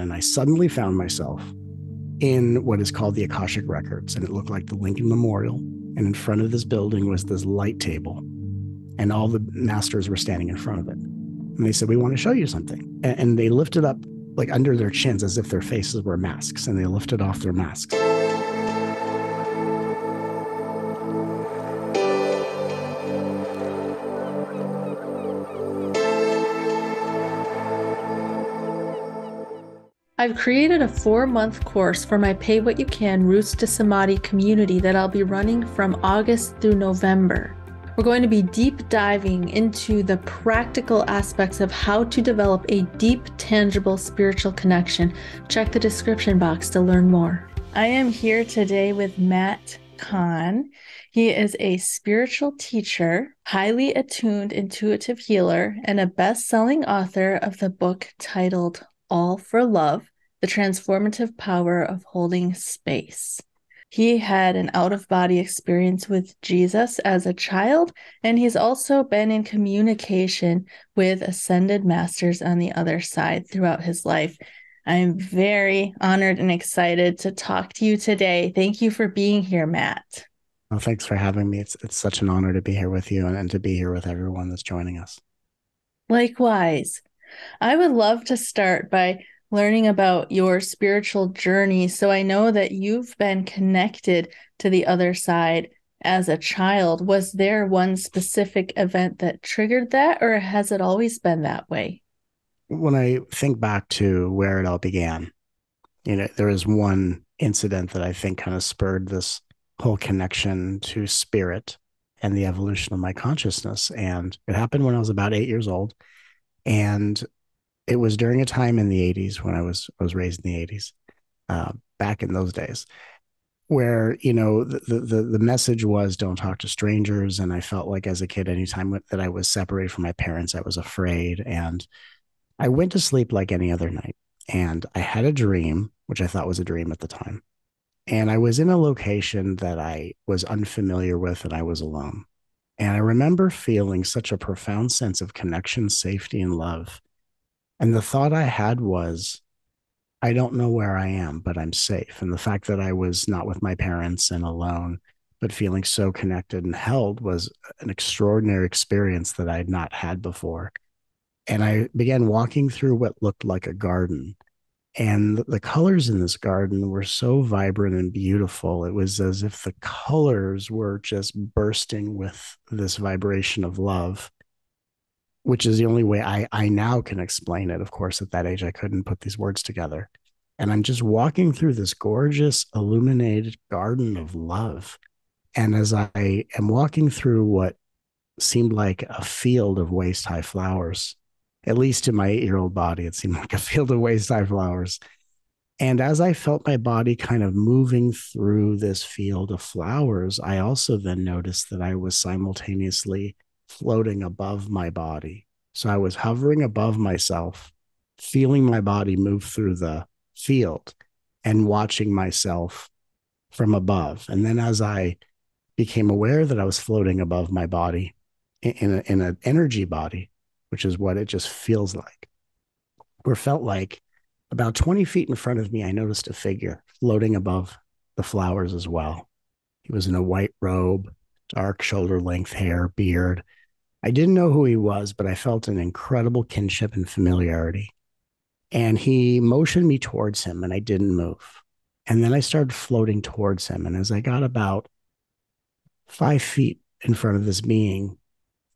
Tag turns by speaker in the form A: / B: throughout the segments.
A: and I suddenly found myself in what is called the Akashic Records, and it looked like the Lincoln Memorial. And in front of this building was this light table, and all the masters were standing in front of it. And they said, "We want to show you something." And they lifted up like under their chins as if their faces were masks, and they lifted off their masks.
B: I've created a 4-month course for my Pay What You Can Roots to Samadhi community that I'll be running from August through November. We're going to be deep diving into the practical aspects of how to develop a deep, tangible spiritual connection. Check the description box to learn more. I am here today with Matt Kahn. He is a spiritual teacher, highly attuned intuitive healer, and a best-selling author of the book titled All for Love, The Transformative Power of Holding Space. He had an out-of-body experience with Jesus as a child, and he's also been in communication with ascended masters on the other side throughout his life. I'm very honored and excited to talk to you today. Thank you for being here, Matt.
A: Well, thanks for having me. It's such an honor to be here with you and to be here with everyone that's joining us.
B: Likewise. I would love to start by learning about your spiritual journey. So I know that you've been connected to the other side as a child. Was there one specific event that triggered that, or has it always been that way?
A: When I think back to where it all began, there is one incident that I think kind of spurred this whole connection to spirit and the evolution of my consciousness. And it happened when I was about 8 years old. And it was during a time in the 80s when I was raised in the 80s, back in those days, where, the message was don't talk to strangers. And I felt like as a kid, anytime that I was separated from my parents, I was afraid. And I went to sleep like any other night. And I had a dream, which I thought was a dream at the time. And I was in a location that I was unfamiliar with, and I was alone. And I remember feeling such a profound sense of connection, safety, and love. And the thought I had was, I don't know where I am, but I'm safe. And the fact that I was not with my parents and alone, but feeling so connected and held was an extraordinary experience that I had not had before. And I began walking through what looked like a garden. And the colors in this garden were so vibrant and beautiful. It was as if the colors were just bursting with this vibration of love, which is the only way I now can explain it. Of course, at that age, I couldn't put these words together. And I'm just walking through this gorgeous illuminated garden of love. And as I am walking through what seemed like a field of waist-high flowers, at least to my 8-year-old body, it seemed like a field of waist-high flowers. And as I felt my body kind of moving through this field of flowers, I also then noticed that I was simultaneously floating above my body. So I was hovering above myself, feeling my body move through the field and watching myself from above. And then as I became aware that I was floating above my body in an energy body, which is what it just feels like, or felt like, about 20 feet in front of me, I noticed a figure floating above the flowers as well. He was in a white robe, dark shoulder length hair, beard. I didn't know who he was, but I felt an incredible kinship and familiarity. And he motioned me towards him, and I didn't move. And then I started floating towards him. And as I got about 5 feet in front of this being,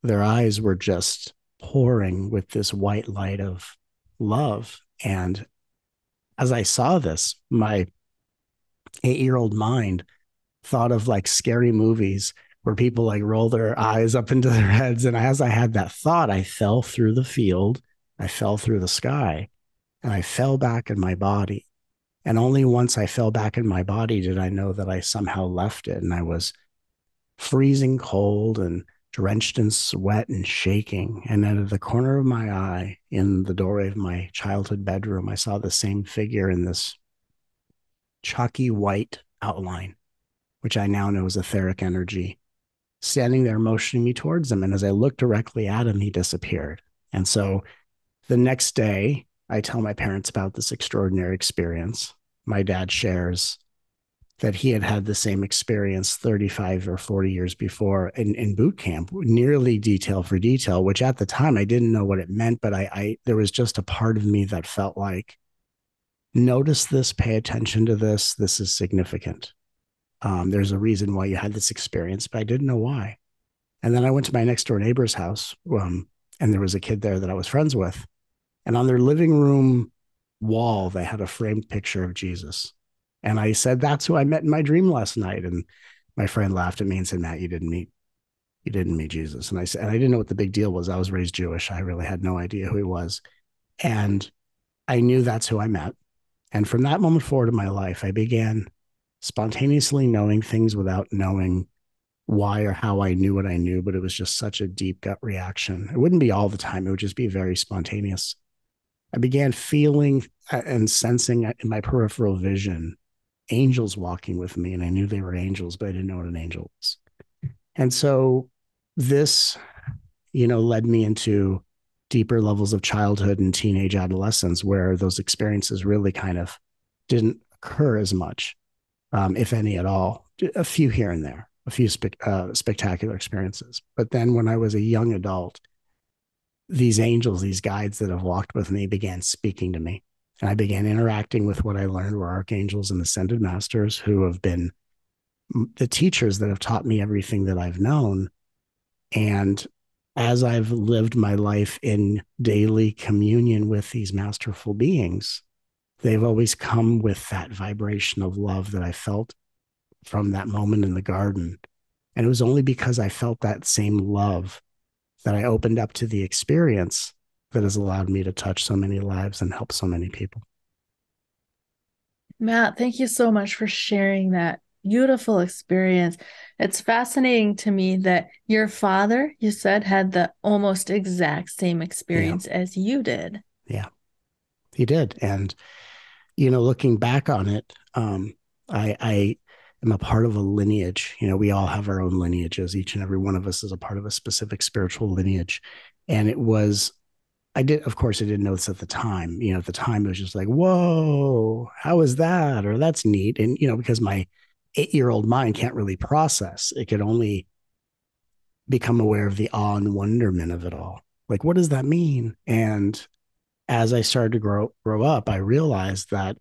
A: their eyes were just pouring with this white light of love. And as I saw this, my 8-year-old mind thought of like scary movies where people like roll their eyes up into their heads. And as I had that thought, I fell through the field, I fell through the sky, and I fell back in my body. And only once I fell back in my body did I know that I somehow left it. And I was freezing cold and drenched in sweat and shaking. And out of the corner of my eye, in the doorway of my childhood bedroom, I saw the same figure in this chalky white outline, which I now know is etheric energy, standing there motioning me towards him. And as I looked directly at him, he disappeared. And so the next day, I tell my parents about this extraordinary experience. My dad shares that he had had the same experience 35 or 40 years before in boot camp, nearly detail for detail, which at the time I didn't know what it meant, but there was just a part of me that felt like, notice this, pay attention to this. This is significant. There's a reason why you had this experience, but I didn't know why. And then I went to my next door neighbor's house, and there was a kid there that I was friends with. And on their living room wall, they had a framed picture of Jesus. And I said, that's who I met in my dream last night. And my friend laughed at me and said, Matt, you didn't meet Jesus. And I said, and I didn't know what the big deal was. I was raised Jewish. I really had no idea who he was. And I knew that's who I met. And from that moment forward in my life, I began spontaneously knowing things without knowing why or how I knew what I knew, but it was just such a deep gut reaction. It wouldn't be all the time, it would just be very spontaneous. I began feeling and sensing in my peripheral vision angels walking with me, and I knew they were angels, but I didn't know what an angel was. And so this, led me into deeper levels of childhood and teenage adolescence where those experiences really kind of didn't occur as much, if any at all. A few here and there, a few spectacular experiences. But then when I was a young adult, these angels, these guides that have walked with me began speaking to me. And I began interacting with what I learned were archangels and ascended masters who have been the teachers that have taught me everything that I've known. And as I've lived my life in daily communion with these masterful beings, they've always come with that vibration of love that I felt from that moment in the garden. And it was only because I felt that same love that I opened up to the experience that has allowed me to touch so many lives and help so many people.
B: Matt, thank you so much for sharing that beautiful experience. It's fascinating to me that your father, you said, had the almost exact same
A: Yeah.
B: experience as you did.
A: Yeah, he did. And, looking back on it, I am a part of a lineage. We all have our own lineages. Each and every one of us is a part of a specific spiritual lineage. And of course, I didn't know this at the time. At the time, it was just like, whoa, how is that? Or that's neat. And, because my 8-year-old mind can't really process, it could only become aware of the awe and wonderment of it all. Like, what does that mean? And as I started to grow up, I realized that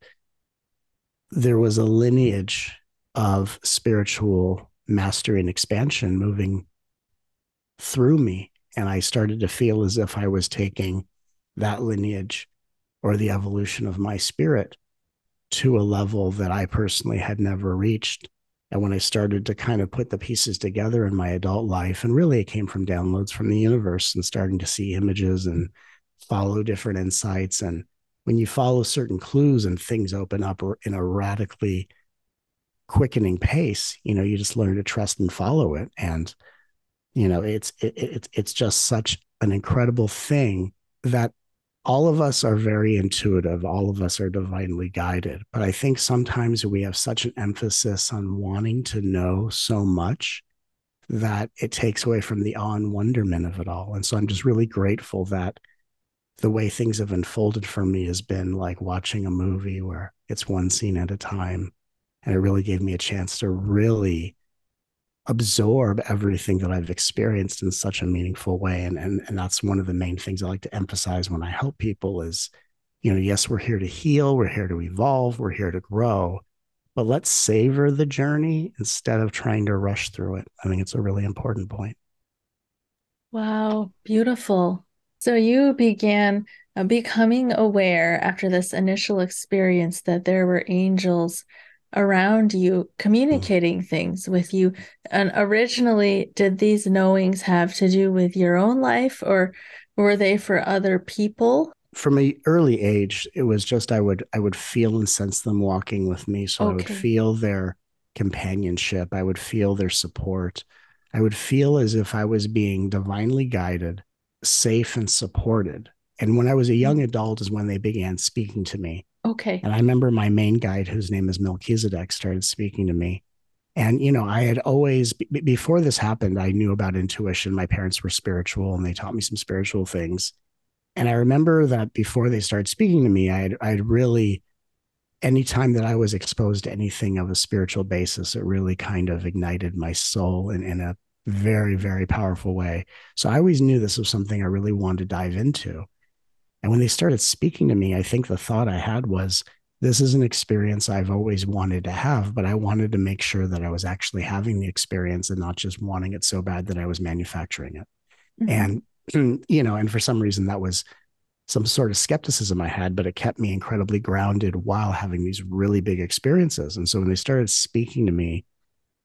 A: there was a lineage of spiritual mastery and expansion moving through me. And I started to feel as if I was taking that lineage or the evolution of my spirit to a level that I personally had never reached. And when I started to kind of put the pieces together in my adult life, and really it came from downloads from the universe and starting to see images and follow different insights. And when you follow certain clues and things open up in a radically quickening pace, you just learn to trust and follow it. And it's just such an incredible thing that all of us are very intuitive. All of us are divinely guided. But I think sometimes we have such an emphasis on wanting to know so much that it takes away from the awe and wonderment of it all. And so I'm just really grateful that the way things have unfolded for me has been like watching a movie where it's one scene at a time. And it really gave me a chance to really absorb everything that I've experienced in such a meaningful way. And that's one of the main things I like to emphasize when I help people is, yes, we're here to heal, we're here to evolve, we're here to grow, but let's savor the journey instead of trying to rush through it. I think it's a really important point.
B: Wow, beautiful. So you began becoming aware after this initial experience that there were angels around you
A: Mm.
B: communicating things with you. And originally, did these knowings have to do with your own life or were they for other people?
A: From a early age, it was just I would feel and sense them walking with me. So I would
B: Okay.
A: feel their companionship. I would feel their support. I would feel as if I was being divinely guided, safe and supported. And when I was a young adult is when they began speaking to me.
B: Okay.
A: And I remember my main guide, whose name is Melchizedek, started speaking to me. And, I had always, before this happened, I knew about intuition. My parents were spiritual and they taught me some spiritual things. And I remember that before they started speaking to me, I'd really, anytime that I was exposed to anything of a spiritual basis, it really kind of ignited my soul in a very, very powerful way. So I always knew this was something I really wanted to dive into. And when they started speaking to me, I think the thought I had was, this is an experience I've always wanted to have, but I wanted to make sure that I was actually having the experience and not just wanting it so bad that I was manufacturing it.
B: Mhm.
A: And, and for some reason that was some sort of skepticism I had, but it kept me incredibly grounded while having these really big experiences. And so when they started speaking to me,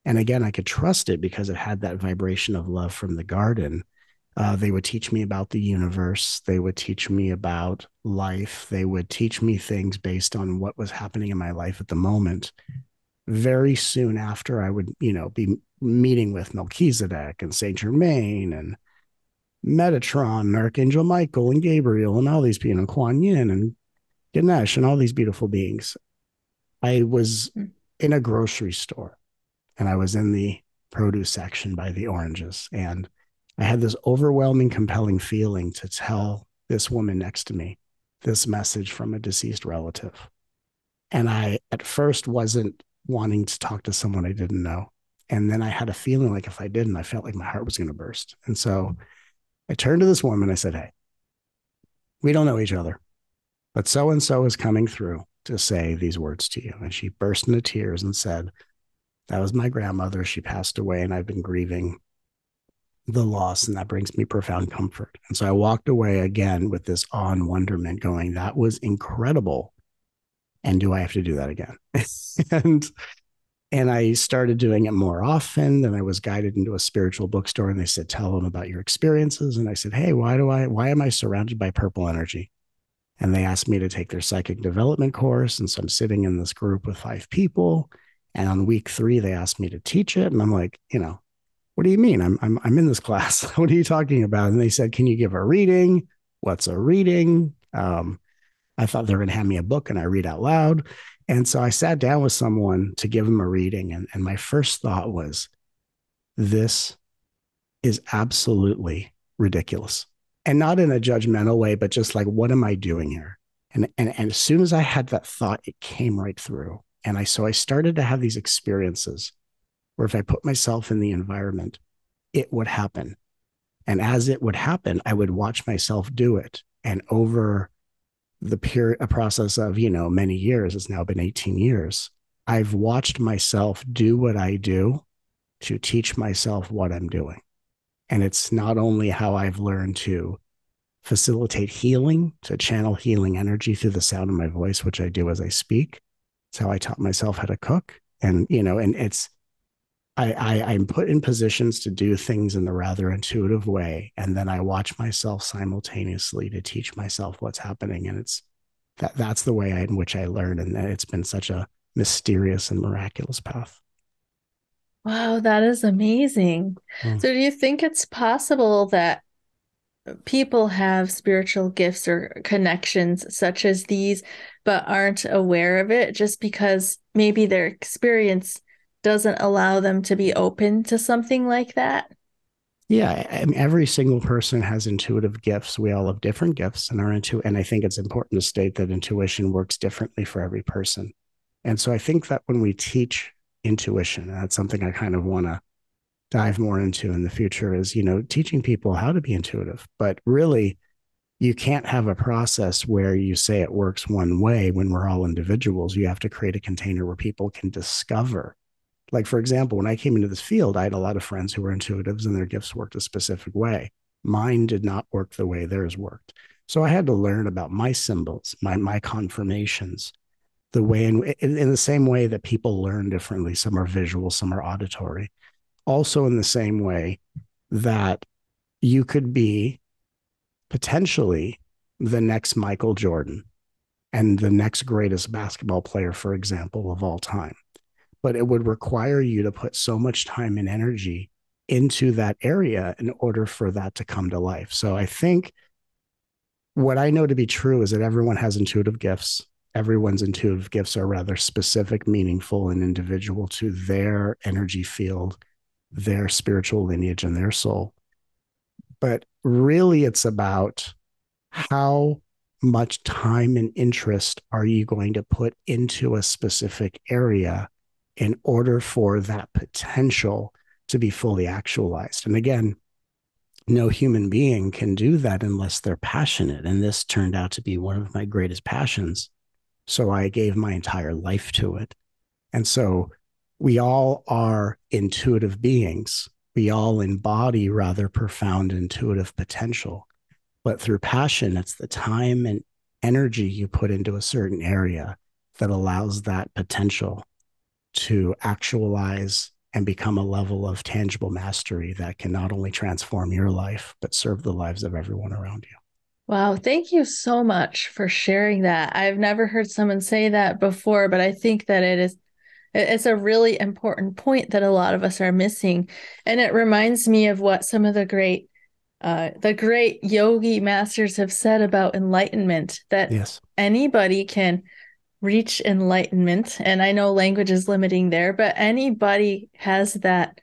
A: and again, I could trust it because it had that vibration of love from the garden. They would teach me about the universe. They would teach me about life. They would teach me things based on what was happening in my life at the moment. Very soon after, I would, be meeting with Melchizedek and Saint Germain and Metatron, and Archangel Michael and Gabriel and all these people, Kuan Yin and Ganesh and all these beautiful beings. I was in a grocery store and I was in the produce section by the oranges. And I had this overwhelming, compelling feeling to tell this woman next to me this message from a deceased relative. And I, at first, wasn't wanting to talk to someone I didn't know. And then I had a feeling like if I didn't, I felt like my heart was going to burst. And so I turned to this woman. I said, "Hey, we don't know each other, but so and so is coming through to say these words to you." And she burst into tears and said, "That was my grandmother. She passed away, and I've been grieving the loss, and that brings me profound comfort." And so I walked away again with this awe and wonderment, going, "That was incredible. And do I have to do that again?" and and I started doing it more often. Then I was guided into a spiritual bookstore, and they said, "Tell them about your experiences." And I said, "Hey, why am I surrounded by purple energy?" And they asked me to take their psychic development course. And so I'm sitting in this group with 5 people. And on week 3, they asked me to teach it. And I'm like, what do you mean? I'm in this class. What are you talking about? And they said, "Can you give a reading? What's a reading?" I thought they were going to hand me a book and I read out loud. And so I sat down with someone to give them a reading. And my first thought was, this is absolutely ridiculous. And not in a judgmental way, but just like, what am I doing here? And as soon as I had that thought, it came right through. And I started to have these experiences where if I put myself in the environment, it would happen. And as it would happen, I would watch myself do it. And over the period, a process of, many years, it's now been 18 years, I've watched myself do what I do to teach myself what I'm doing. And it's not only how I've learned to facilitate healing, to channel healing energy through the sound of my voice, which I do as I speak. It's how I taught myself how to cook. And, and I'm put in positions to do things in the rather intuitive way. And then I watch myself simultaneously to teach myself what's happening. And that's the way in which I learn. And it's been such a mysterious and miraculous path.
B: Wow, that is amazing.
A: Mm.
B: So, do you think it's possible that people have spiritual gifts or connections such as these, but aren't aware of it just because maybe their experience doesn't allow them to be open to something like that?
A: Yeah, I mean, every single person has intuitive gifts. We all have different gifts, and and I think it's important to state that intuition works differently for every person. And so I think that when we teach intuition, and that's something I kind of want to dive more into in the future, is teaching people how to be intuitive. But really, you can't have a process where you say it works one way when we're all individuals. You have to create a container where people can discover. Like, for example, when I came into this field, I had a lot of friends who were intuitives and their gifts worked a specific way. Mine did not work the way theirs worked. So I had to learn about my symbols, my confirmations, the way in the same way that people learn differently. Some are visual, some are auditory. Also, in the same way that you could be potentially the next Michael Jordan and the next greatest basketball player, for example, of all time. But it would require you to put so much time and energy into that area in order for that to come to life. So I think what I know to be true is that everyone has intuitive gifts. Everyone's intuitive gifts are rather specific, meaningful, and individual to their energy field, their spiritual lineage, and their soul. But really, it's about how much time and interest are you going to put into a specific area in order for that potential to be fully actualized? And again, no human being can do that unless they're passionate. And this turned out to be one of my greatest passions. So I gave my entire life to it. And so we all are intuitive beings. We all embody rather profound intuitive potential. But through passion, it's the time and energy you put into a certain area that allows that potential to actualize and become a level of tangible mastery that can not only transform your life, but serve the lives of everyone around you.
B: Wow, thank you so much for sharing that. I've never heard someone say that before, but I think that it's a really important point that a lot of us are missing. And it reminds me of what some of the great yogi masters have said about enlightenment, that
A: Yes,
B: anybody can reach enlightenment. And I know language is limiting there, but anybody has that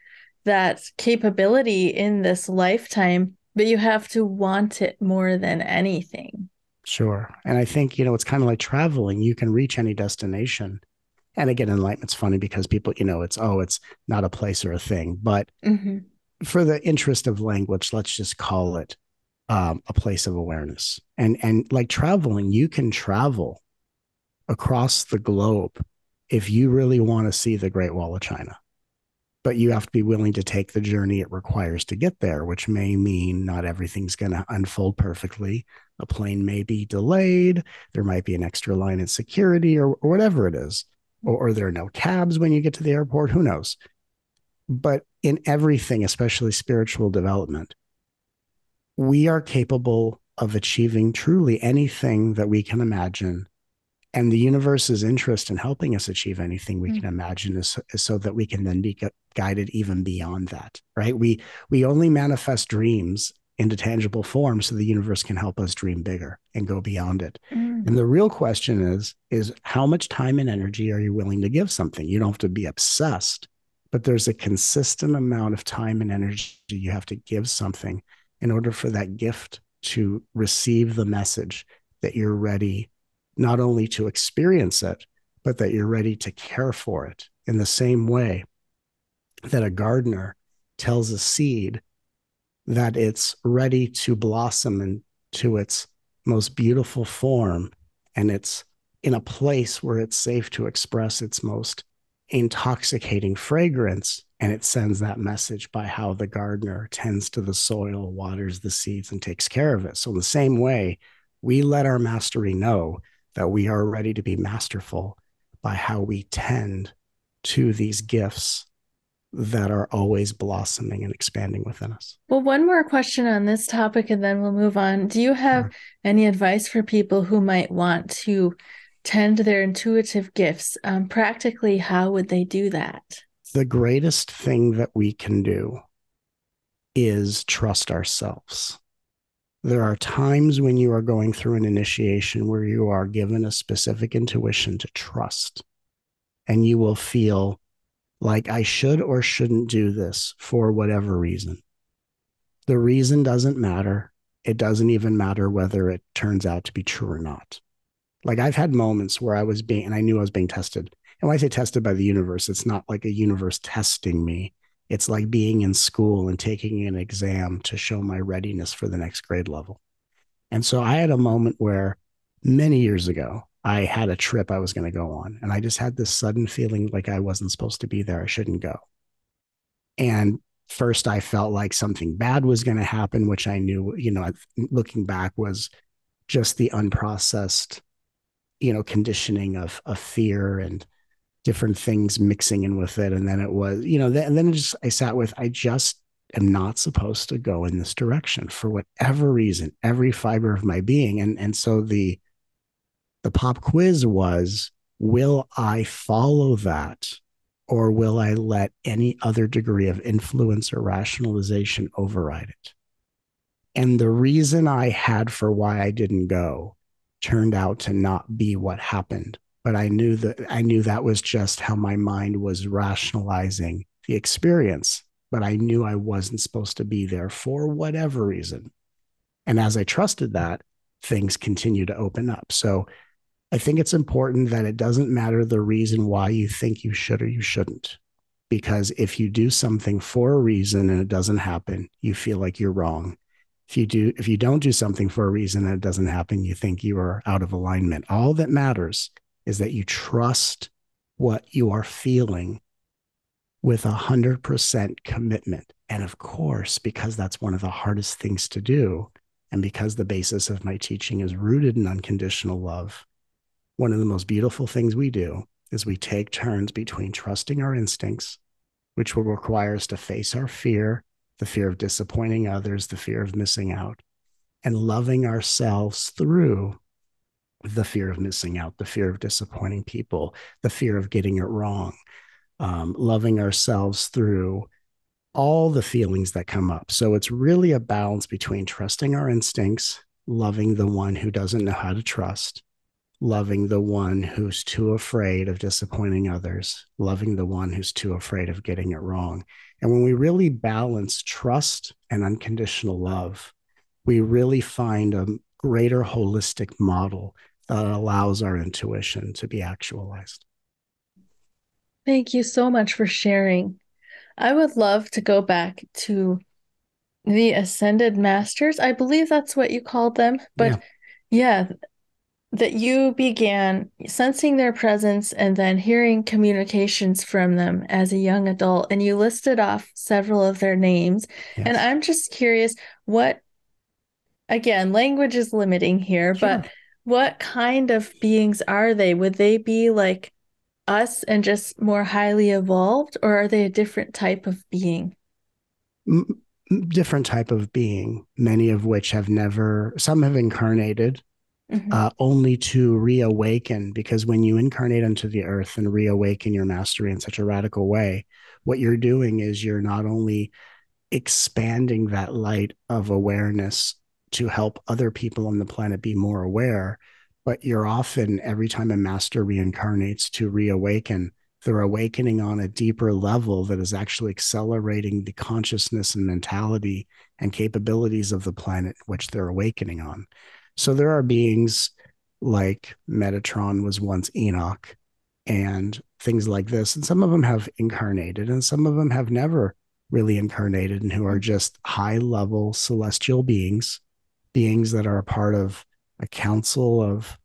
B: capability in this lifetime, but you have to want it more than anything.
A: sure. And I think, it's kind of like traveling. You can reach any destination. And again, enlightenment's funny because people, it's not a place or a thing. But
B: Hmm.
A: for the interest of language, let's just call it a place of awareness. And like traveling, you can travel across the globe if you really want to see the Great Wall of China. But you have to be willing to take the journey it requires to get there, which may mean not everything's going to unfold perfectly. A plane may be delayed. There might be an extra line in security or whatever it is. Or there are no cabs when you get to the airport. Who knows? But in everything, especially spiritual development, we are capable of achieving truly anything that we can imagine. And the universe's interest in helping us achieve anything we can imagine is so that we can then be guided even beyond that, right? We only manifest dreams into tangible form so the universe can help us dream bigger and go beyond it.
B: Mm.
A: And the real question is how much time and energy are you willing to give something? You don't have to be obsessed, but there's a consistent amount of time and energy you have to give something in order for that gift to receive the message that you're ready not only to experience it, but that you're ready to care for it in the same way that a gardener tells a seed that it's ready to blossom into its most beautiful form and it's in a place where it's safe to express its most intoxicating fragrance. And it sends that message by how the gardener tends to the soil, waters the seeds, and takes care of it. So, in the same way, we let our mastery know that we are ready to be masterful by how we tend to these gifts that are always blossoming and expanding within us.
B: Well, one more question on this topic and then we'll move on. Do you have
A: Sure.
B: any advice for people who might want to tend their intuitive gifts? Practically, how would they do that?
A: The greatest thing that we can do is trust ourselves. There are times when you are going through an initiation where you are given a specific intuition to trust, and you will feel like I should or shouldn't do this for whatever reason. The reason doesn't matter. It doesn't even matter whether it turns out to be true or not. Like I've had moments where and I knew I was being tested. And when I say tested by the universe, it's not like a universe testing me. It's like being in school and taking an exam to show my readiness for the next grade level. And so I had a moment where many years ago, I had a trip I was going to go on. And I just had this sudden feeling like I wasn't supposed to be there. I shouldn't go. And first, I felt like something bad was going to happen, which I knew, looking back was just the unprocessed, conditioning of fear and different things mixing in with it. And then it was, and then I sat with, I just am not supposed to go in this direction for whatever reason, every fiber of my being. And so the pop quiz was, will I follow that? Or will I let any other degree of influence or rationalization override it? And the reason I had for why I didn't go turned out to not be what happened. But I knew that was just how my mind was rationalizing the experience. But I knew I wasn't supposed to be there for whatever reason. And as I trusted that, things continue to open up. So I think it's important that it doesn't matter the reason why you think you should or you shouldn't. Because if you do something for a reason and it doesn't happen, you feel like you're wrong. If you don't do something for a reason and it doesn't happen, you think you are out of alignment. All that matters is that you trust what you are feeling with 100% commitment. And of course, because that's one of the hardest things to do, and because the basis of my teaching is rooted in unconditional love, one of the most beautiful things we do is we take turns between trusting our instincts, which will require us to face our fear, the fear of disappointing others, the fear of missing out, and loving ourselves through the fear of missing out, the fear of disappointing people, the fear of getting it wrong, loving ourselves through all the feelings that come up. So it's really a balance between trusting our instincts, loving the one who doesn't know how to trust, loving the one who's too afraid of disappointing others, loving the one who's too afraid of getting it wrong. And when we really balance trust and unconditional love, we really find a greater holistic model that allows our intuition to be actualized.
B: Thank you so much for sharing. I would love to go back to the Ascended Masters. I believe that's what you called them.
A: Yeah.
B: But yeah, that you began sensing their presence and then hearing communications from them as a young adult. And you listed off several of their names. And
A: Yes.
B: I'm just curious, what, again, language is limiting here,
A: Sure.
B: but what kind of beings are they? Would they be like us and just more highly evolved, or are they a different type of being?
A: Different type of being, many of which have never, some have incarnated
B: Mhm.
A: only to reawaken. Because when you incarnate onto the earth and reawaken your mastery in such a radical way, what you're doing is you're not only expanding that light of awareness to help other people on the planet be more aware. But you're often, every time a master reincarnates to reawaken, they're awakening on a deeper level that is actually accelerating the consciousness and mentality and capabilities of the planet which they're awakening on. So there are beings like Metatron was once Enoch and things like this. And some of them have incarnated and some of them have never really incarnated and who are just high level celestial beings, beings that are a part of a council of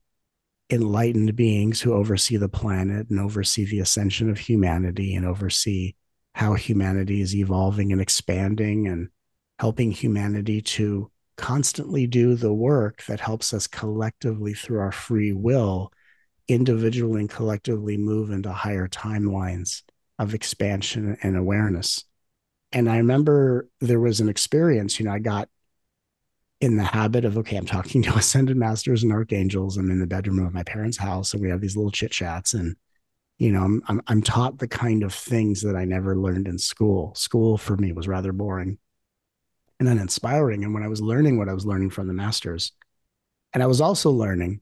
A: enlightened beings who oversee the planet and oversee the ascension of humanity and oversee how humanity is evolving and expanding and helping humanity to constantly do the work that helps us collectively through our free will individually and collectively move into higher timelines of expansion and awareness. And I remember there was an experience, I got in the habit of, okay, I'm talking to ascended masters and archangels. I'm in the bedroom of my parents' house and we have these little chit chats. And, I'm taught the kind of things that I never learned in school. School for me was rather boring and then inspiring. And when I was learning what I was learning from the masters, and I was also learning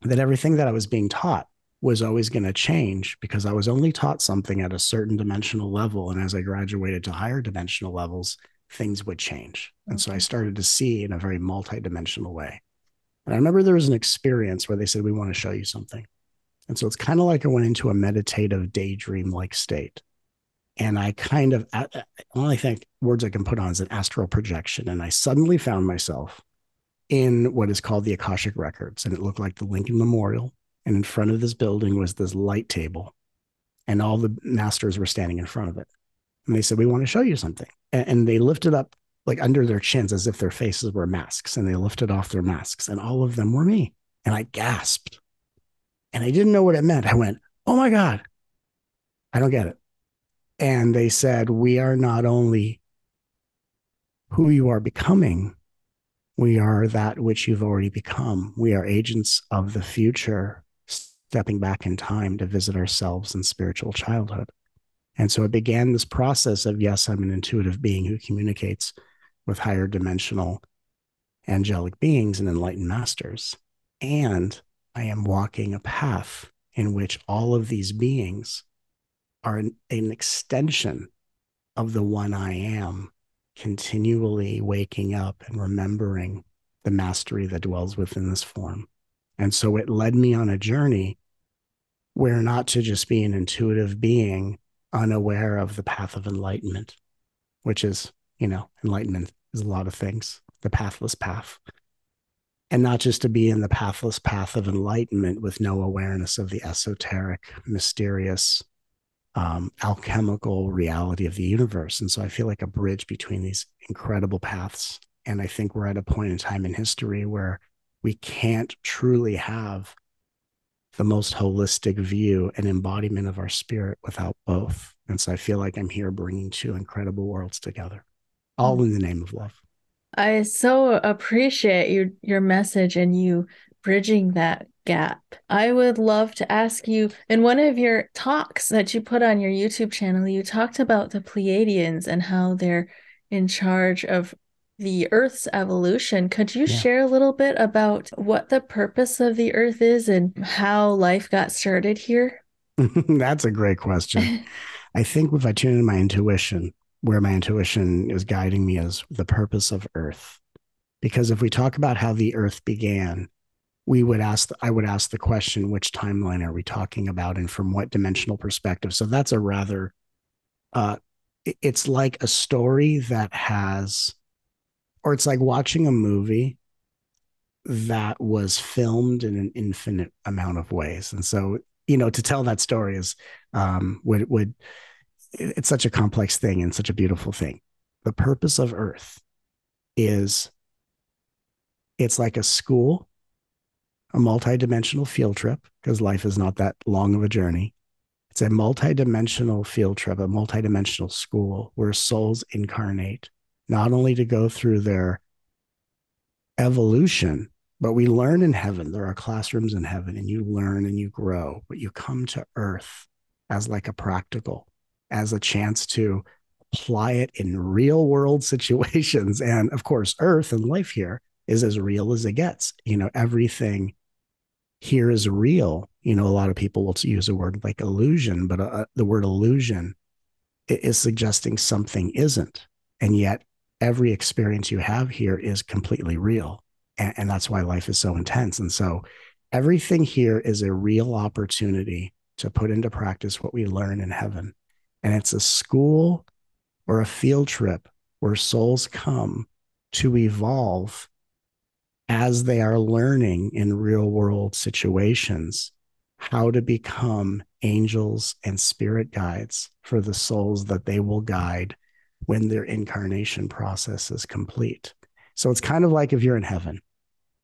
A: that everything that I was being taught was always going to change because I was only taught something at a certain dimensional level. And as I graduated to higher dimensional levels, things would change. And so I
B: Mhm.
A: started to see in a very multidimensional way. And I remember there was an experience where they said, we want to show you something. And so it's kind of like I went into a meditative daydream like state. And I kind of, only think words I can put on is an astral projection. And I suddenly found myself in what is called the Akashic Records. And it looked like the Lincoln Memorial. And in front of this building was this light table, and all the masters were standing in front of it. And they said, we want to show you something. And they lifted up like under their chins as if their faces were masks. And they lifted off their masks, and all of them were me. And I gasped and I didn't know what it meant. I went, oh my God, I don't get it. And they said, we are not only who you are becoming, we are that which you've already become. We are agents of the future, stepping back in time to visit ourselves in spiritual childhood. And so it began this process of, yes, I'm an intuitive being who communicates with higher dimensional angelic beings and enlightened masters. And I am walking a path in which all of these beings are an extension of the one I am, continually waking up and remembering the mastery that dwells within this form. And so it led me on a journey where not to just be an intuitive being unaware of the path of enlightenment, which is, enlightenment is a lot of things, the pathless path. And not just to be in the pathless path of enlightenment with no awareness of the esoteric, mysterious, alchemical reality of the universe. And so I feel like a bridge between these incredible paths. And I think we're at a point in time in history where we can't truly have the most holistic view and embodiment of our spirit without both. And so I feel like I'm here bringing two incredible worlds together, all in the name of love.
B: I so appreciate your message and you bridging that gap. I would love to ask you, in one of your talks that you put on your YouTube channel, you talked about the Pleiadians and how they're in charge of the Earth's evolution. Could you
A: Yeah.
B: share a little bit about what the purpose of the Earth is and how life got started here?
A: That's a great question. I think if I tune into my intuition, where my intuition is guiding me is the purpose of Earth. Because if we talk about how the Earth began, I would ask the question, which timeline are we talking about and from what dimensional perspective? So that's a rather, uh, it's like a story that has, or it's like watching a movie that was filmed in an infinite amount of ways. And so, to tell that story is, would, it's such a complex thing and such a beautiful thing. The purpose of Earth is it's like a school, a multidimensional field trip, because life is not that long of a journey. It's a multidimensional field trip, a multidimensional school where souls incarnate, not only to go through their evolution, but we learn in heaven. There are classrooms in heaven, and you learn and you grow, but you come to earth as like a practical, as a chance to apply it in real world situations. And of course, earth and life here is as real as it gets. Everything here is real. A lot of people will use a word like illusion, but the word illusion is suggesting something isn't. And yet, every experience you have here is completely real. And that's why life is so intense. And so, everything here is a real opportunity to put into practice what we learn in heaven. And it's a school or a field trip where souls come to evolve as they are learning in real world situations how to become angels and spirit guides for the souls that they will guide when their incarnation process is complete. So it's kind of like if you're in heaven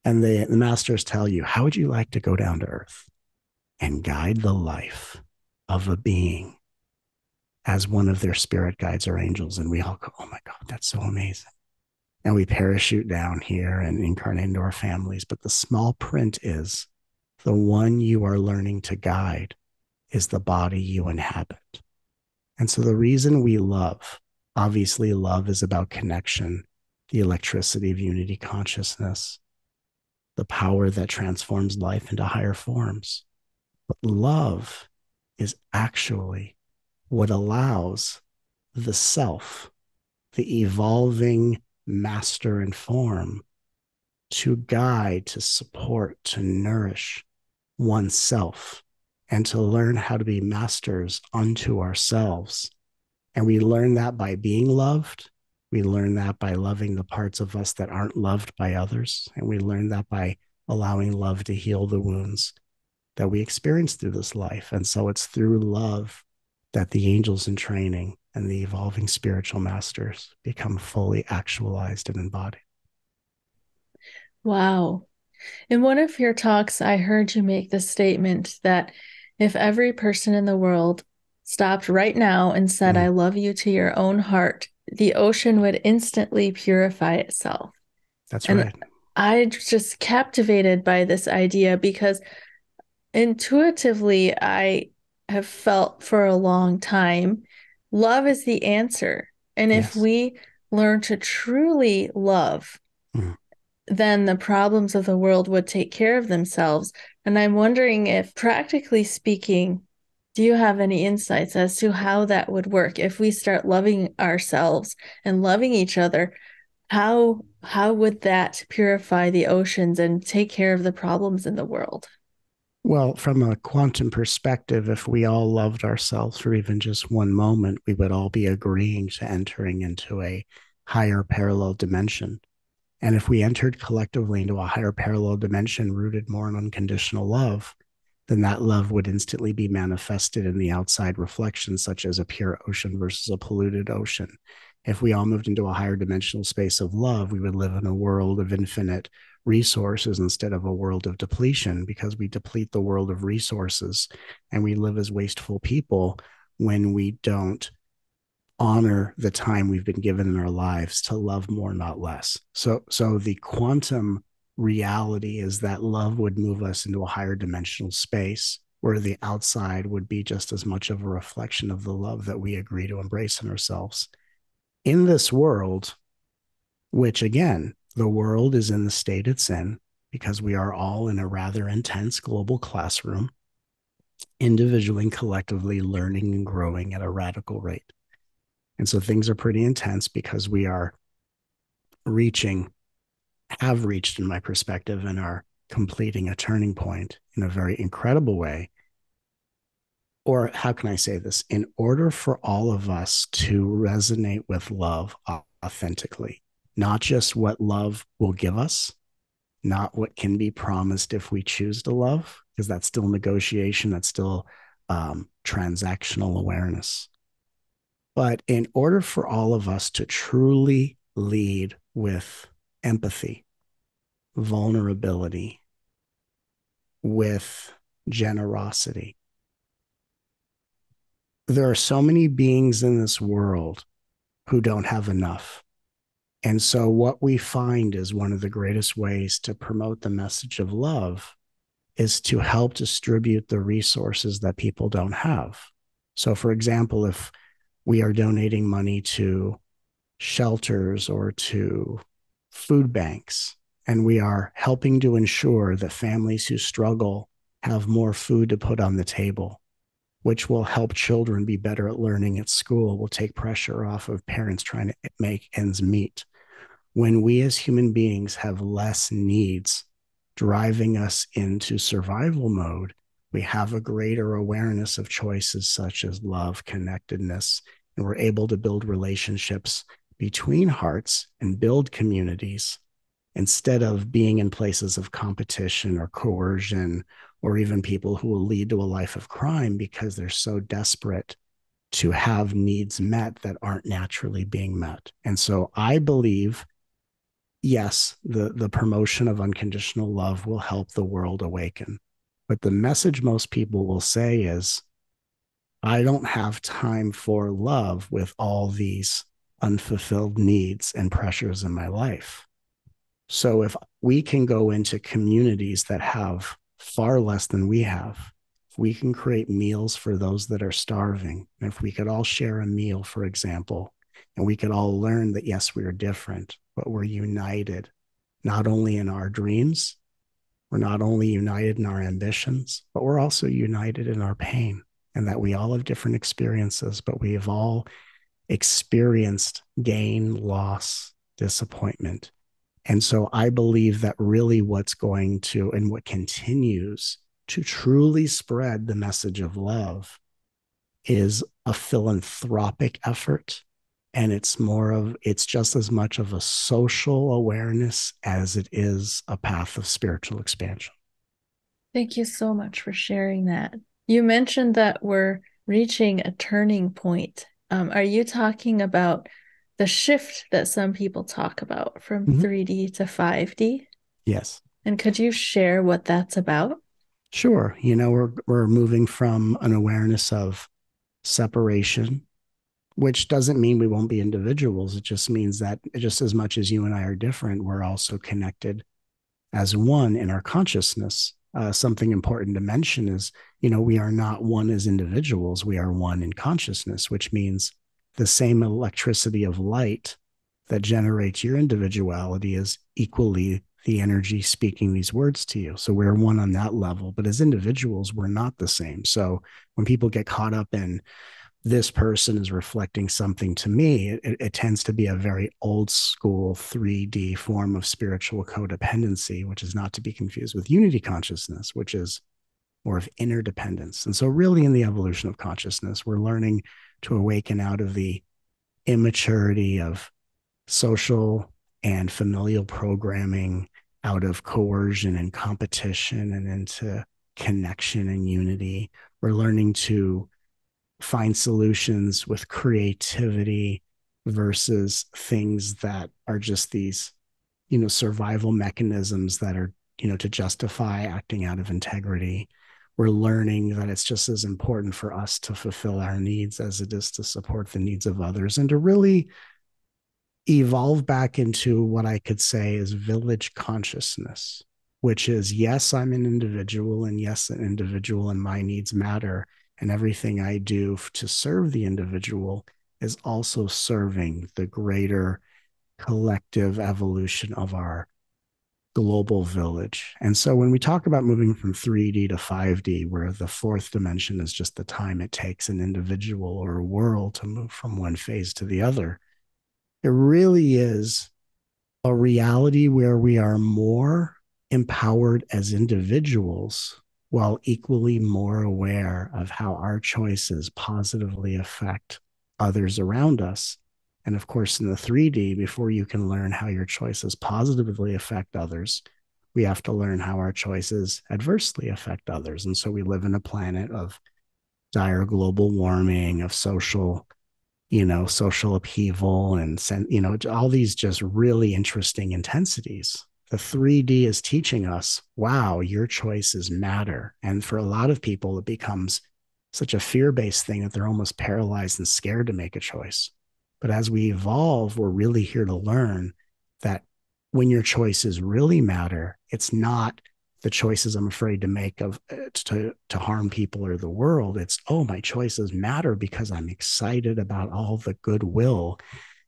A: and the masters tell you, how would you like to go down to earth and guide the life of a being as one of their spirit guides or angels? And we all go, oh my God, that's so amazing. And we parachute down here and incarnate into our families. But the small print is the one you are learning to guide is the body you inhabit. And so the reason we love, obviously, love is about connection, the electricity of unity consciousness, the power that transforms life into higher forms. But love is actually what allows the self, the evolving master and form, to guide, to support, to nourish oneself, and to learn how to be masters unto ourselves. And we learn that by being loved. We learn that by loving the parts of us that aren't loved by others. And we learn that by allowing love to heal the wounds that we experience through this life. And so it's through love that the angels in training and the evolving spiritual masters become fully actualized and embodied.
B: Wow. In one of your talks, I heard you make the statement that if every person in the world stopped right now and said, I
A: Mm,
B: love you to your own heart, the ocean would instantly purify itself.
A: that's
B: And
A: right.
B: I just captivated by this idea because intuitively, I have felt for a long time love is the answer. And if
A: Yes.
B: we learn to truly love,
A: Mm.
B: then the problems of the world would take care of themselves. And I'm wondering if, practically speaking, do you have any insights as to how that would work if we start loving ourselves and loving each other? How would that purify the oceans and take care of the problems in the world?
A: Well, from a quantum perspective, if we all loved ourselves for even just one moment, we would all be agreeing to entering into a higher parallel dimension. And if we entered collectively into a higher parallel dimension rooted more in unconditional love, then that love would instantly be manifested in the outside reflections, such as a pure ocean versus a polluted ocean. If we all moved into a higher dimensional space of love, we would live in a world of infinite resources instead of a world of depletion, because we deplete the world of resources and we live as wasteful people when we don't honor the time we've been given in our lives to love more, not less. So the quantum reality is that love would move us into a higher dimensional space where the outside would be just as much of a reflection of the love that we agree to embrace in ourselves. In this world, which again, the world is in the state it's in because we are all in a rather intense global classroom, individually and collectively learning and growing at a radical rate. And so things are pretty intense because we are reaching, have reached, in my perspective, and are completing a turning point in a very incredible way. Or how can I say this? In order for all of us to resonate with love authentically, not just what love will give us, not what can be promised if we choose to love, because that's still negotiation, that's still transactional awareness. But in order for all of us to truly lead with empathy, vulnerability, with generosity, there are so many beings in this world who don't have enough. And so, what we find is one of the greatest ways to promote the message of love is to help distribute the resources that people don't have. So, for example, if we are donating money to shelters or to food banks, and we are helping to ensure that families who struggle have more food to put on the table, which will help children be better at learning at school, will take pressure off of parents trying to make ends meet. When we as human beings have less needs driving us into survival mode, we have a greater awareness of choices such as love, connectedness, and we're able to build relationships between hearts and build communities instead of being in places of competition or coercion, or even people who will lead to a life of crime because they're so desperate to have needs met that aren't naturally being met. And so I believe, yes, the promotion of unconditional love will help the world awaken. But the message most people will say is, I don't have time for love with all these unfulfilled needs and pressures in my life. So if we can go into communities that have far less than we have, if we can create meals for those that are starving, and if we could all share a meal, for example, and we could all learn that, yes, we are different, but we're united, not only in our dreams, we're not only united in our ambitions, but we're also united in our pain, and that we all have different experiences, but we have all experienced gain, loss, disappointment. And so I believe that really what's going to and what continues to truly spread the message of love is a philanthropic effort. And it's just as much of a social awareness as it is a path of spiritual expansion.
B: Thank you so much for sharing that. You mentioned that we're reaching a turning point. Are you talking about the shift that some people talk about from
A: Mm-hmm.
B: 3D to 5D?
A: Yes.
B: And could you share what that's about?
A: Sure. We're moving from an awareness of separation, which doesn't mean we won't be individuals. It just means that just as much as you and I are different, we're also connected as one in our consciousness. Something important to mention is, we are not one as individuals. We are one in consciousness, which means the same electricity of light that generates your individuality is equally the energy speaking these words to you. So we're one on that level. But as individuals, we're not the same. So when people get caught up in this person is reflecting something to me, it tends to be a very old school 3D form of spiritual codependency, which is not to be confused with unity consciousness, which is more of interdependence. And so, really, in the evolution of consciousness, we're learning to awaken out of the immaturity of social and familial programming, out of coercion and competition, and into connection and unity. We're learning to find solutions with creativity versus things that are just these, survival mechanisms that are, to justify acting out of integrity. We're learning that it's just as important for us to fulfill our needs as it is to support the needs of others, and to really evolve back into what I could say is village consciousness, which is, yes, I'm an individual, and yes, an individual and my needs matter. And everything I do to serve the individual is also serving the greater collective evolution of our global village. And so when we talk about moving from 3D to 5D, where the fourth dimension is just the time it takes an individual or a world to move from one phase to the other, it really is a reality where we are more empowered as individuals while equally more aware of how our choices positively affect others around us. And of course, in the 3D, before you can learn how your choices positively affect others, we have to learn how our choices adversely affect others. And so we live in a planet of dire global warming, of social upheaval, and, all these just really interesting intensities. The 3D is teaching us, wow, your choices matter. And for a lot of people, it becomes such a fear based thing that they're almost paralyzed and scared to make a choice. But as we evolve, we're really here to learn that when your choices really matter, it's not the choices I'm afraid to make of to harm people or the world. It's, oh, my choices matter because I'm excited about all the goodwill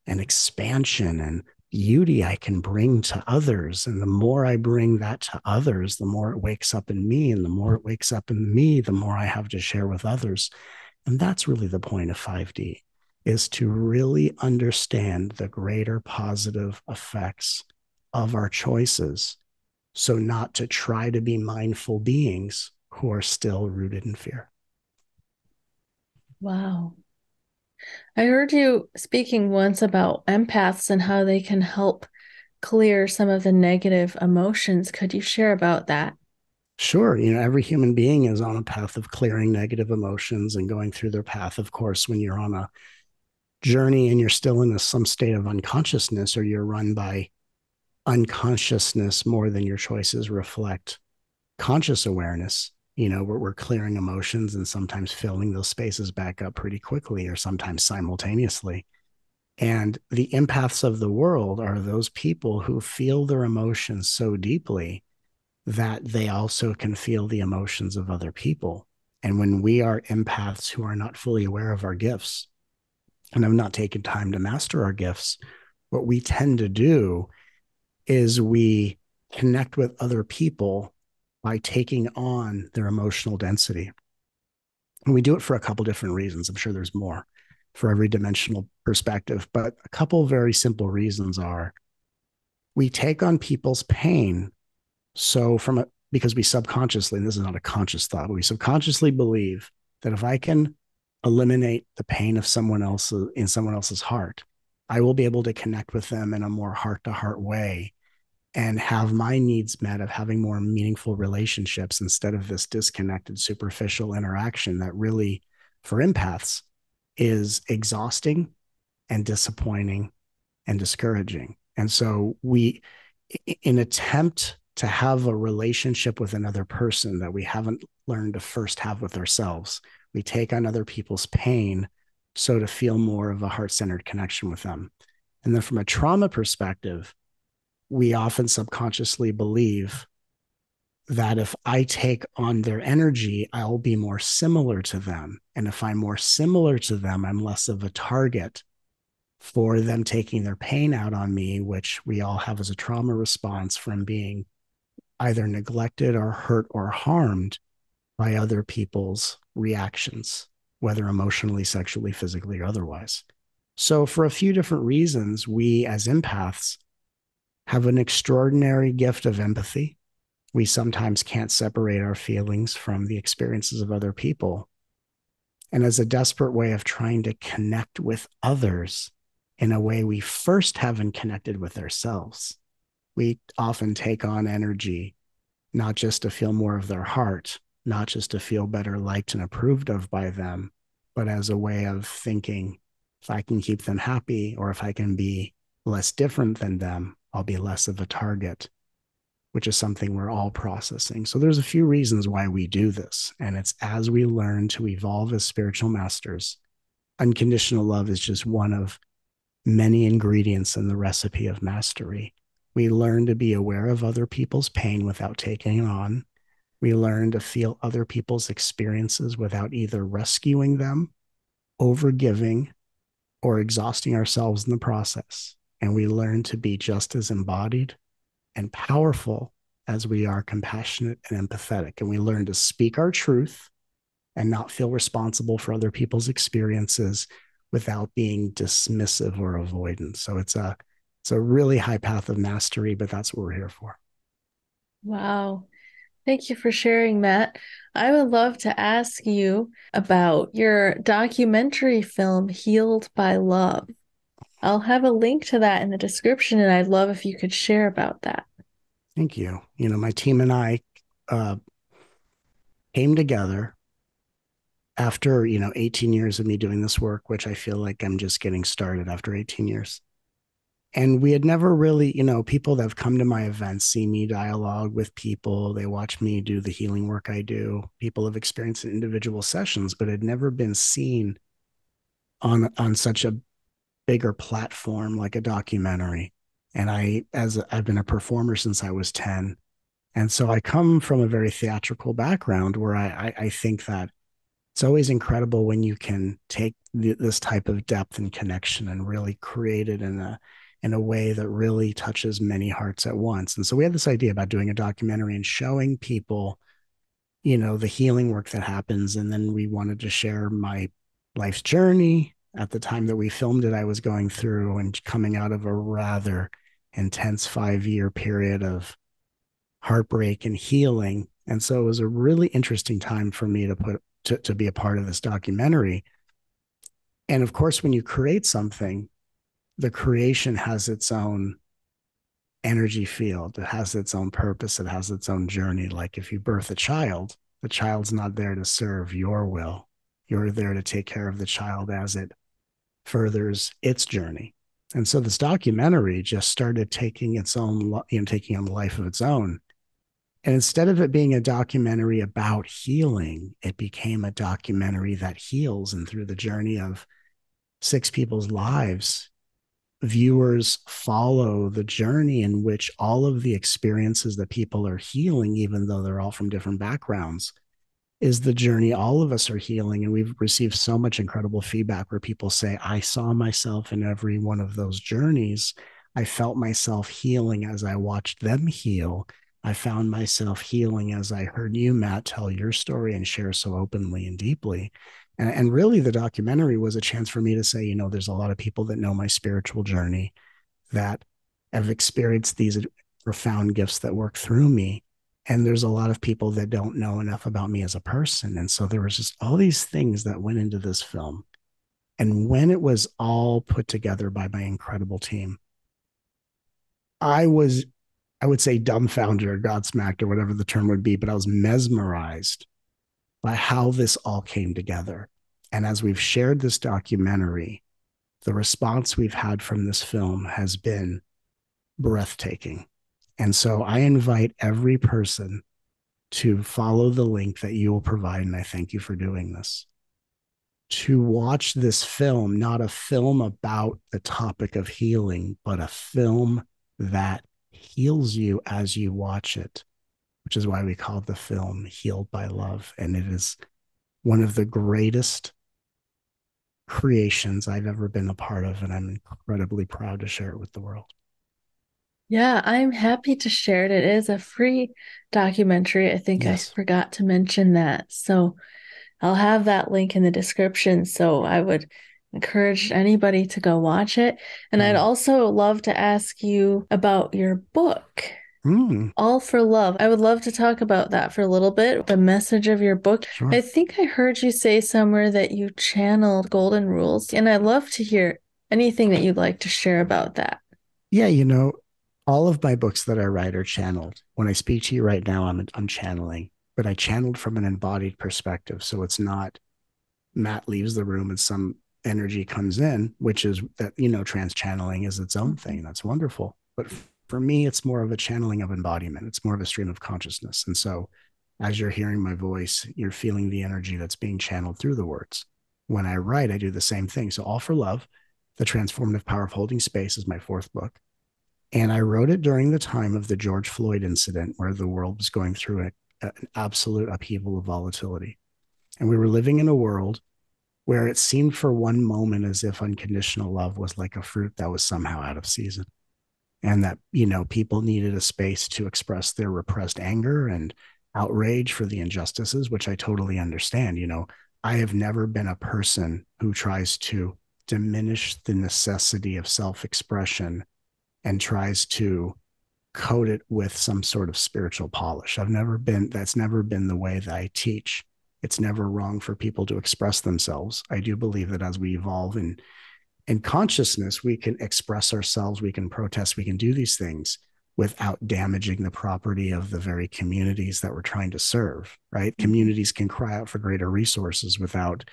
A: and expansion and beauty I can bring to others. And the more I bring that to others, the more it wakes up in me. And the more it wakes up in me, the more I have to share with others. And that's really the point of 5D, is to really understand the greater positive effects of our choices, so not to try to be mindful beings who are still rooted in fear.
B: Wow. I heard you speaking once about empaths and how they can help clear some of the negative emotions. Could you share about that?
A: Sure, every human being is on a path of clearing negative emotions and going through their path. Of course, when you're on a journey and you're still in some state of unconsciousness, or you're run by unconsciousness more than your choices reflect conscious awareness, we're clearing emotions and sometimes filling those spaces back up pretty quickly, or sometimes simultaneously. And the empaths of the world are those people who feel their emotions so deeply that they also can feel the emotions of other people. And when we are empaths who are not fully aware of our gifts and have not taken time to master our gifts, what we tend to do is we connect with other people by taking on their emotional density. And we do it for a couple different reasons. I'm sure there's more for every dimensional perspective, but a couple very simple reasons are, we take on people's pain. So because we subconsciously, and this is not a conscious thought, but we subconsciously believe that if I can eliminate the pain of someone else in someone else's heart, I will be able to connect with them in a more heart to heart way and have my needs met of having more meaningful relationships, instead of this disconnected, superficial interaction that really, for empaths, is exhausting and disappointing and discouraging. And so in attempt to have a relationship with another person that we haven't learned to first have with ourselves, we take on other people's pain so to feel more of a heart-centered connection with them. And then from a trauma perspective, we often subconsciously believe that if I take on their energy, I'll be more similar to them. And if I'm more similar to them, I'm less of a target for them taking their pain out on me, which we all have as a trauma response from being either neglected or hurt or harmed by other people's reactions. whether emotionally, sexually, physically, or otherwise. So, for a few different reasons, we as empaths have an extraordinary gift of empathy. We sometimes can't separate our feelings from the experiences of other people. And as a desperate way of trying to connect with others in a way we first haven't connected with ourselves, we often take on energy, not just to feel more of their heart, not just to feel better liked and approved of by them, but as a way of thinking, if I can keep them happy or if I can be less different than them, I'll be less of a target, which is something we're all processing. So there's a few reasons why we do this. And it's as we learn to evolve as spiritual masters. Unconditional love is just one of many ingredients in the recipe of mastery. We learn to be aware of other people's pain without taking it on. We learn to feel other people's experiences without either rescuing them, overgiving, or exhausting ourselves in the process. And we learn to be just as embodied and powerful as we are compassionate and empathetic. And we learn to speak our truth and not feel responsible for other people's experiences without being dismissive or avoidant. So it's a really high path of mastery, but that's what we're here for.
B: Wow. Thank you for sharing, Matt. I would love to ask you about your documentary film, Healed by Love. I'll have a link to that in the description, and I'd love if you could share about that.
A: Thank you. My team and I uh, came together after 18 years of me doing this work, which I feel like I'm just getting started after 18 years. And we had never really, people that have come to my events see me dialogue with people. They watch me do the healing work I do. People have experienced individual sessions, but had never been seen on such a bigger platform like a documentary. And I've been a performer since I was 10. And so I come from a very theatrical background where I think that it's always incredible when you can take this type of depth and connection and really create it in a way that really touches many hearts at once. And so we had this idea about doing a documentary and showing people, the healing work that happens. And then we wanted to share my life's journey. At the time that we filmed it, I was going through and coming out of a rather intense 5-year period of heartbreak and healing. And so it was a really interesting time for me to be a part of this documentary. And of course, when you create something, the creation has its own energy field. It has its own purpose. It has its own journey. Like if you birth a child, the child's not there to serve your will. You're there to take care of the child as it furthers its journey. And so this documentary just started taking its own, taking on the life of its own. And instead of it being a documentary about healing, it became a documentary that heals. And through the journey of 6 people's lives, viewers follow the journey in which all of the experiences that people are healing, even though they're all from different backgrounds, is the journey all of us are healing. And we've received so much incredible feedback where people say, I saw myself in every one of those journeys. I felt myself healing as I watched them heal. I found myself healing as I heard you, Matt, tell your story and share so openly and deeply. And really, the documentary was a chance for me to say, there's a lot of people that know my spiritual journey that have experienced these profound gifts that work through me. And there's a lot of people that don't know enough about me as a person. And so there was just all these things that went into this film. And when it was all put together by my incredible team, I was, I would say, dumbfounded or godsmacked or whatever the term would be, but I was mesmerized by how this all came together. And as we've shared this documentary, the response we've had from this film has been breathtaking. And so I invite every person to follow the link that you will provide. And I thank you for doing this. To watch this film, not a film about the topic of healing, but a film that heals you as you watch it, which is why we call the film Healed by Love. And it is one of the greatest creations I've ever been a part of. And I'm incredibly proud to share it with the world.
B: Yeah, I'm happy to share it. It is a free documentary. I think I
A: Yes.
B: forgot to mention that. So I'll have that link in the description. So I would encourage anybody to go watch it. And I'd
A: Mm.
B: also love to ask you about your book.
A: Mm,
B: All for Love. I would love to talk about that for a little bit. The message of your book. I
A: sure.
B: think I heard you say somewhere that you channeled golden rules, and I'd love to hear anything that you'd like to share about that.
A: Yeah, all of my books that I write are channeled. When I speak to you right now, I'm channeling, but I channeled from an embodied perspective. So it's not Matt leaves the room and some energy comes in, which is that, trans channeling is its own thing.
B: Mhm.
A: That's wonderful. But for me, it's more of a channeling of embodiment. It's more of a stream of consciousness. And so as you're hearing my voice, you're feeling the energy that's being channeled through the words. When I write, I do the same thing. So All for Love, The Transformative Power of Holding Space is my fourth book. And I wrote it during the time of the George Floyd incident where the world was going through an absolute upheaval of volatility. And we were living in a world where it seemed for one moment as if unconditional love was like a fruit that was somehow out of season. And that, people needed a space to express their repressed anger and outrage for the injustices, which I totally understand. I have never been a person who tries to diminish the necessity of self expression and tries to coat it with some sort of spiritual polish. That's never been the way that I teach. It's never wrong for people to express themselves. I do believe that as we evolve in consciousness, we can express ourselves, we can protest, we can do these things without damaging the property of the very communities that we're trying to serve, right?
B: Mhm.
A: Communities can cry out for greater resources without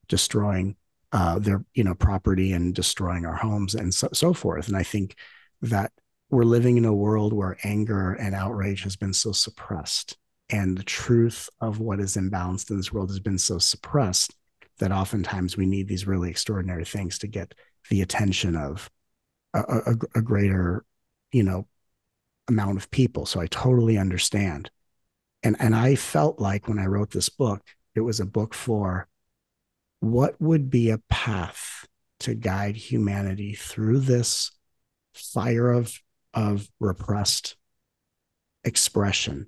A: destroying their property and destroying our homes and so forth. And I think that we're living in a world where anger and outrage has been so suppressed, and the truth of what is imbalanced in this world has been so suppressed that oftentimes we need these really extraordinary things to get the attention of a greater, you know, amount of people. So I totally understand. And I felt like when I wrote this book, it was a book for what would be a path to guide humanity through this fire of repressed expression,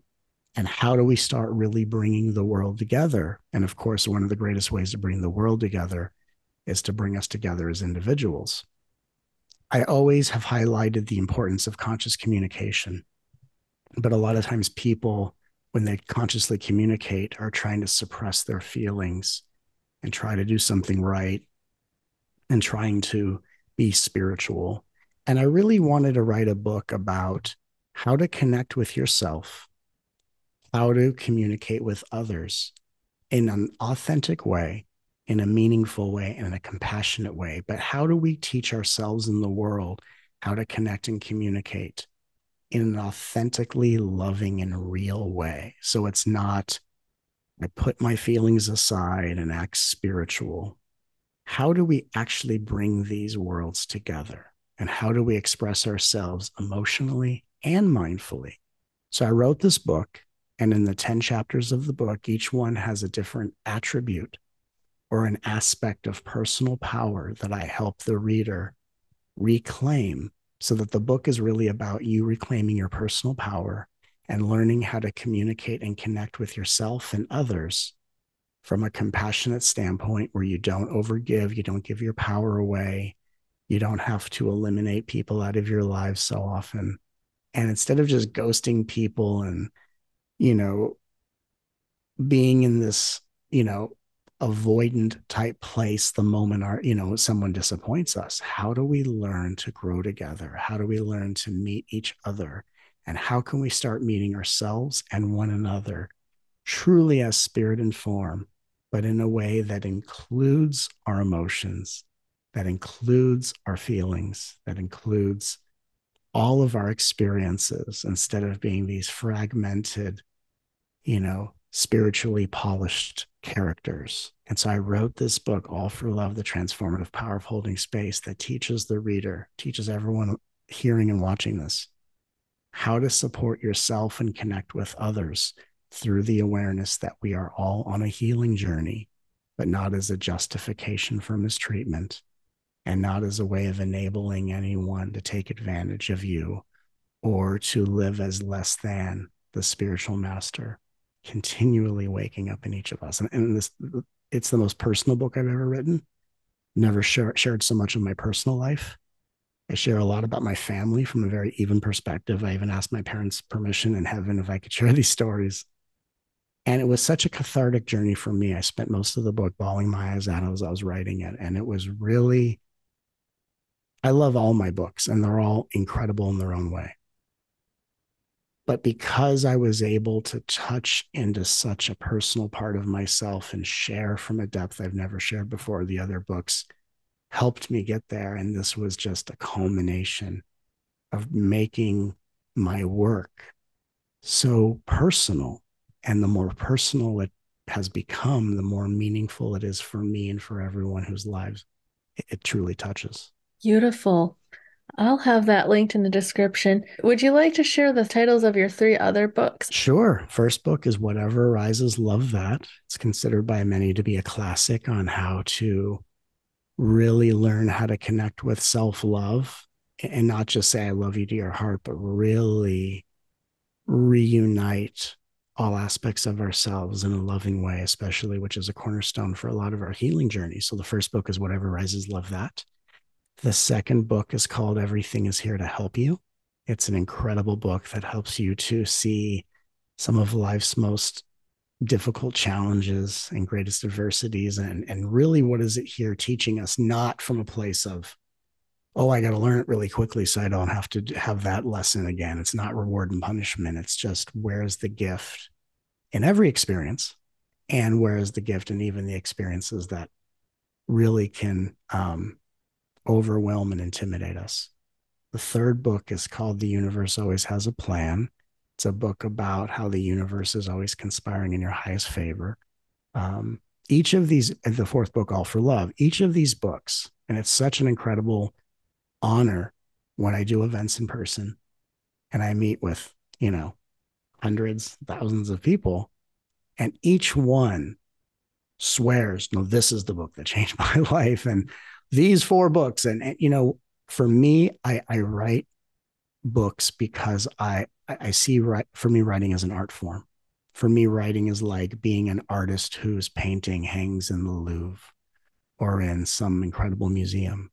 A: and how do we start really bringing the world together? And of course, one of the greatest ways to bring the world together is to bring us together as individuals. I always have highlighted the importance of conscious communication, but a lot of times people, when they consciously communicate, are trying to suppress their feelings and try to do something right and trying to be spiritual. And I really wanted to write a book about how to connect with yourself, how to communicate with others in an authentic way, in a meaningful way, and in a compassionate way. But how do we teach ourselves in the world how to connect and communicate in an authentically loving and real way? So it's not, I put my feelings aside and act spiritual. How do we actually bring these worlds together? And how do we express ourselves emotionally and mindfully? So I wrote this book, and in the 10 chapters of the book, each one has a different attribute or an aspect of personal power that I help the reader reclaim, so that the book is really about you reclaiming your personal power and learning how to communicate and connect with yourself and others from a compassionate standpoint where you don't overgive, you don't give your power away, you don't have to eliminate people out of your lives so often. And instead of just ghosting people and, you know, being in this, avoidant type place the moment someone disappoints us, how do we learn to grow together? How do we learn to meet each other? And how can we start meeting ourselves and one another truly as spirit and form, but in a way that includes our emotions, that includes our feelings, that includes all of our experiences, instead of being these fragmented, spiritually polished characters. And so I wrote this book, All for Love, The Transformative Power of Holding Space, that teaches the reader, teaches everyone hearing and watching this, how to support yourself and connect with others through the awareness that we are all on a healing journey, but not as a justification for mistreatment and not as a way of enabling anyone to take advantage of you or to live as less than the spiritual master. continually waking up in each of us. And this, it's the most personal book I've ever written. Never shared so much of my personal life. I share a lot about my family from a very even perspective. I even asked my parents' permission in heaven if I could share these stories. And it was such a cathartic journey for me. I spent most of the book bawling my eyes out as I was writing it. And it was really, I love all my books and they're all incredible in their own way. But because I was able to touch into such a personal part of myself and share from a depth I've never shared before, the other books helped me get there. And this was just a culmination of making my work so personal. And the more personal it has become, the more meaningful it is for me and for everyone whose lives it truly touches.
B: Beautiful. I'll have that linked in the description. Would you like to share the titles of your three other books?
A: Sure. First book is Whatever Arises, Love That. It's considered by many to be a classic on how to really learn how to connect with self love and not just say, I love you to your heart, but really reunite all aspects of ourselves in a loving way, especially, which is a cornerstone for a lot of our healing journey. So the first book is Whatever Arises, Love That. The second book is called Everything is Here to Help You. It's an incredible book that helps you to see some of life's most difficult challenges and greatest adversities. And really, what is it here teaching us? Not from a place of, oh, I got to learn it really quickly so I don't have to have that lesson again. It's not reward and punishment. It's just where's the gift in every experience and where is the gift in even the experiences that really can overwhelm and intimidate us. The third book is called The Universe Always Has a Plan. It's a book about how the universe is always conspiring in your highest favor. Each of these, the fourth book, All for Love, each of these books, and it's such an incredible honor when I do events in person and I meet with, hundreds, thousands of people, and each one swears, no, this is the book that changed my life. And these four books, and for me, I write books because I see for me writing as an art form. For me, writing is like being an artist whose painting hangs in the Louvre or in some incredible museum.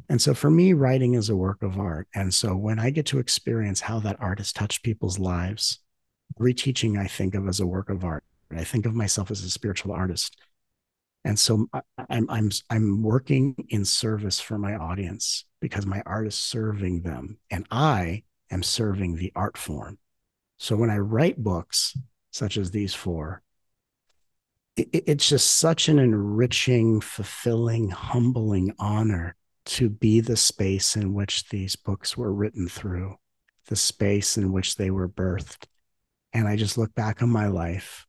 A: And so for me, writing is a work of art. And so when I get to experience how that art has touched people's lives, reteaching I think of as a work of art. I think of myself as a spiritual artist. And so I'm working in service for my audience because my art is serving them and I am serving the art form. So when I write books such as these four, it's just such an enriching, fulfilling, humbling honor to be the space in which these books were written through, the space in which they were birthed. And I just look back on my life,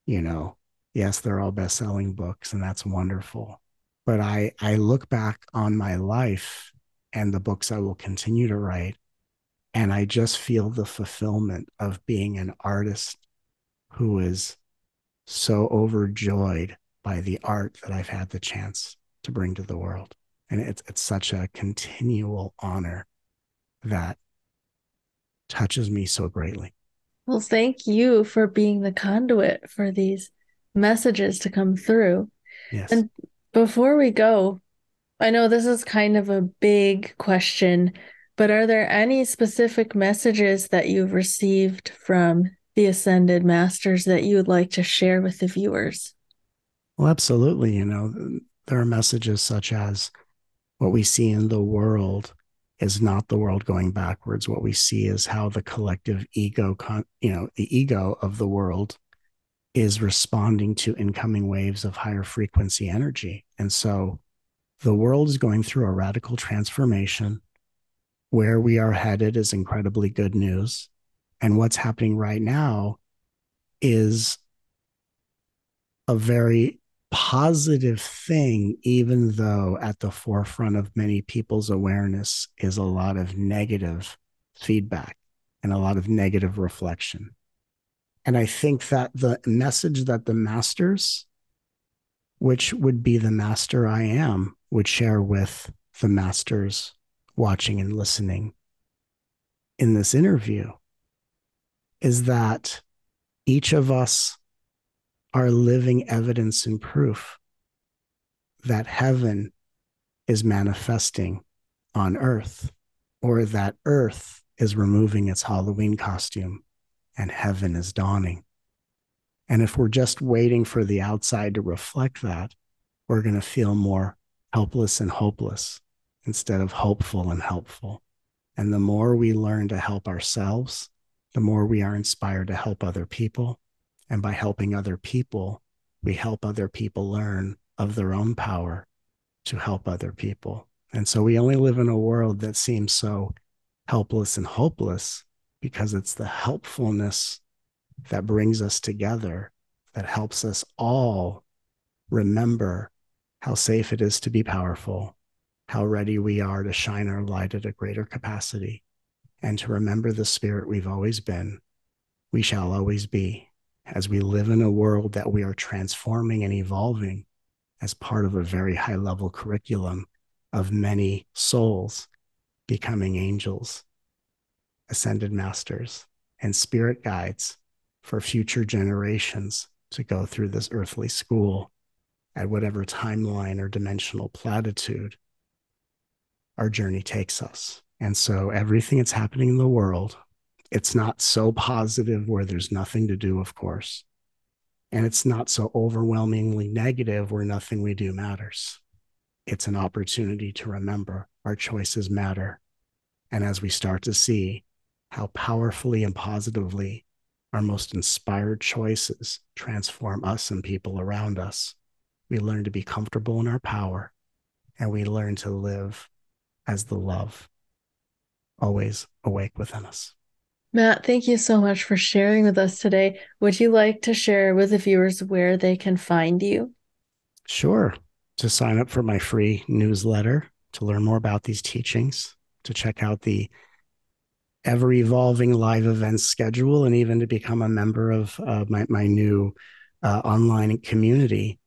A: you know, yes, they're all best-selling books and that's wonderful. But I look back on my life and the books I will continue to write, and I just feel the fulfillment of being an artist who is so overjoyed by the art that I've had the chance to bring to the world. And it's such a continual honor that touches me so greatly.
B: Well, thank you for being the conduit for these messages to come through.
A: Yes.
B: And before we go, I know this is kind of a big question, but are there any specific messages that you've received from the Ascended Masters that you would like to share with the viewers?
A: Well, absolutely. There are messages such as what we see in the world is not the world going backwards. What we see is how the collective ego, the ego of the world is responding to incoming waves of higher frequency energy. And so the world is going through a radical transformation. Where we are headed is incredibly good news. And what's happening right now is a very positive thing, even though at the forefront of many people's awareness is a lot of negative feedback and a lot of negative reflection. And I think that the message that the masters, which would be the master I am, would share with the masters watching and listening in this interview is that Each of us are living evidence and proof that heaven is manifesting on earth, or that earth is removing its Halloween costume and heaven is dawning. And if we're just waiting for the outside to reflect that, we're going to feel more helpless and hopeless instead of hopeful and helpful. And the more we learn to help ourselves, the more we are inspired to help other people. And by helping other people, we help other people learn of their own power to help other people. And so we only live in a world that seems so helpless and hopeless because it's the helpfulness that brings us together, that helps us all remember how safe it is to be powerful, how ready we are to shine our light at a greater capacity, and to remember the spirit we've always been, we shall always be, as we live in a world that we are transforming and evolving as part of a very high level curriculum of many souls becoming angels, ascended masters, and spirit guides for future generations to go through this earthly school at whatever timeline or dimensional platitude our journey takes us. And so everything that's happening in the world, it's not so positive where there's nothing to do, of course. And it's not so overwhelmingly negative where nothing we do matters. It's an opportunity to remember our choices matter. And as we start to see how powerfully and positively our most inspired choices transform us and people around us, we learn to be comfortable in our power, and we learn to live as the love always awake within us.
B: Matt, thank you so much for sharing with us today. Would you like to share with the viewers where they can find you?
A: Sure. To sign up for my free newsletter, to learn more about these teachings, to check out the ever evolving live events schedule, and even to become a member of my new online community,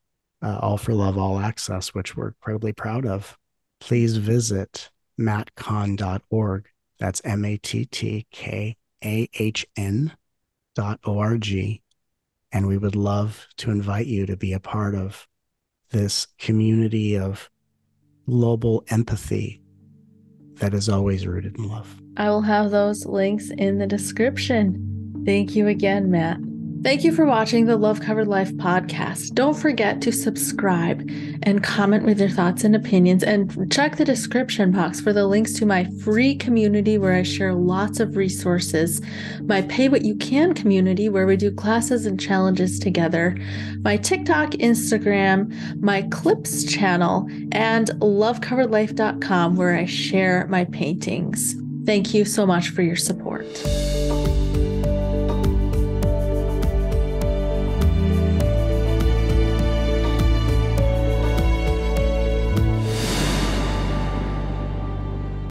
A: All for Love, All Access, which we're incredibly proud of, please visit mattkahn.org. That's mattkahn.org. And we would love to invite you to be a part of this community of global empathy that is always rooted in love.
B: I will have those links in the description. Thank you again, Matt. Thank you for watching the Love Covered Life podcast. Don't forget to subscribe and comment with your thoughts and opinions, and check the description box for the links to my free community where I share lots of resources, my Pay What You Can community where we do classes and challenges together, my TikTok, Instagram, my Clips channel, and lovecoveredlife.com where I share my paintings. Thank you so much for your support.